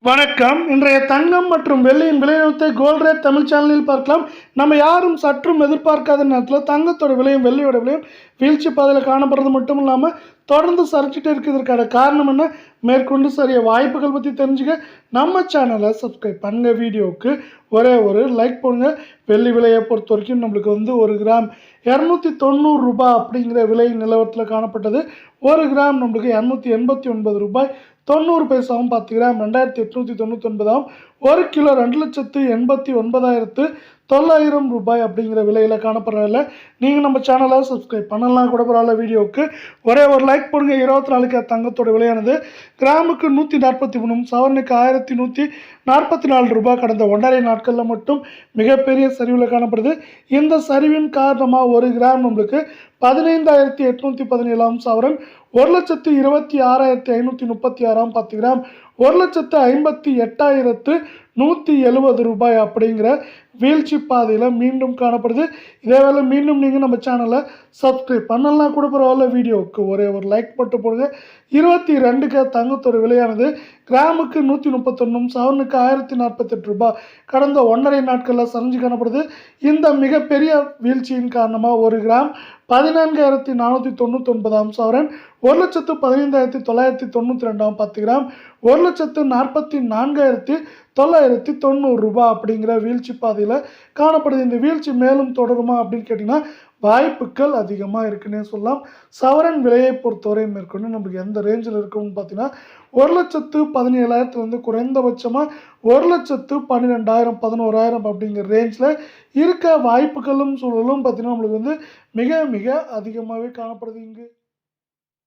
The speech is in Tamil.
வணக்கம். இன்றைய தங்கம் மற்றும் வெள்ளியின் விலைநிறுவனத்தை கோல்ட் ரேட் தமிழ் சேனலில் பார்க்கலாம். நம்ம யாரும் சற்றும் எதிர்பார்க்காத நேரத்தில் தங்கத்தோட விலையும் வெள்ளியோட விலையும் வீழ்ச்சி பாதையில் காணப்படுறது மட்டும் இல்லாமல் தொடர்ந்து சரிச்சுட்டே இருக்குது. இதற்கான காரணம் என்ன, மேற்கொண்டு சரிய வாய்ப்புகள் பற்றி தெரிஞ்சுக்க நம்ம சேனலை சப்ஸ்கிரைப் பண்ணுங்க. வீடியோவுக்கு ஒரே ஒரு லைக் போடுங்க. வெள்ளி விலையை பொறுத்த வரைக்கும் நம்மளுக்கு ஒரு கிராம் 290 ரூபாய் அப்படிங்கிற விலை நிலவரத்தில் காணப்பட்டது. ஒரு கிராம் நம்மளுக்கு 289 ரூபாய் 90 பைசாவும் 10 கிராம் 2899 ஒரு கிலோ 2,89,900 ரூபாய் அப்படிங்கிற விலையில் காணப்படுறதில்ல. நீங்கள் நம்ம சேனலை சப்ஸ்கிரைப் பண்ணலாம் கூட பரவாயில்ல. வீடியோவுக்கு ஒரே ஒரு லைக் போடுங்க. 24 தங்கத்தோட விலையானது கிராமுக்கு 143, சவரனுக்கு 1144 ரூபாய் கடந்த 1.5 நாட்களில் மட்டும் மிகப்பெரிய சரிவில் காணப்படுது. இந்த சரிவின் காரணமாக ஒரு கிராம் நம்மளுக்கு 15,817 சவரன், 1,26,536 10 கிராம் 1,58,170 ரூபாய் அப்படிங்கிற வீழ்ச்சி பாதையில் மீண்டும் காணப்படுது. இதேவேளை மீண்டும் நீங்கள் நம்ம சேனலை சப்ஸ்கிரைப் பண்ணலாம் கூட பரவாயில்ல. வீடியோவுக்கு ஒரே ஒரு லைக் போட்டு போடுங்க. 22 தங்கத்தோட விலையானது கிராமுக்கு 131, சவரனுக்கு 1048 ரூபாய் கடந்த 1.5 நாட்களில் சரிஞ்சு காணப்படுது. இந்த மிகப்பெரிய வீழ்ச்சியின் காரணமாக ஒரு கிராம் 14,499 சவரன், 1,15,992 10 கிராம் 1,44,990 ரூபாய் அப்படிங்கிற வீழ்ச்சி பாதையில் காணப்படுது. இந்த வீழ்ச்சி மேலும் தொடருமா அப்படின்னு கேட்டிங்கன்னா வாய்ப்புகள் அதிகமாக இருக்குன்னே சொல்லலாம். சவரன் விலையை பொறுத்தவரை மேற்கொண்டு நம்மளுக்கு எந்த ரேஞ்சில் இருக்குன்னு பார்த்தீங்கன்னா 1,17,000 குறைந்தபட்சமாக 1,12,000 11,000 அப்படிங்கிற ரேஞ்சில் இருக்க வாய்ப்புகளும் சூழலும் பார்த்தீங்கன்னா நம்மளுக்கு மிக மிக அதிகமாகவே காணப்படுது இங்கு.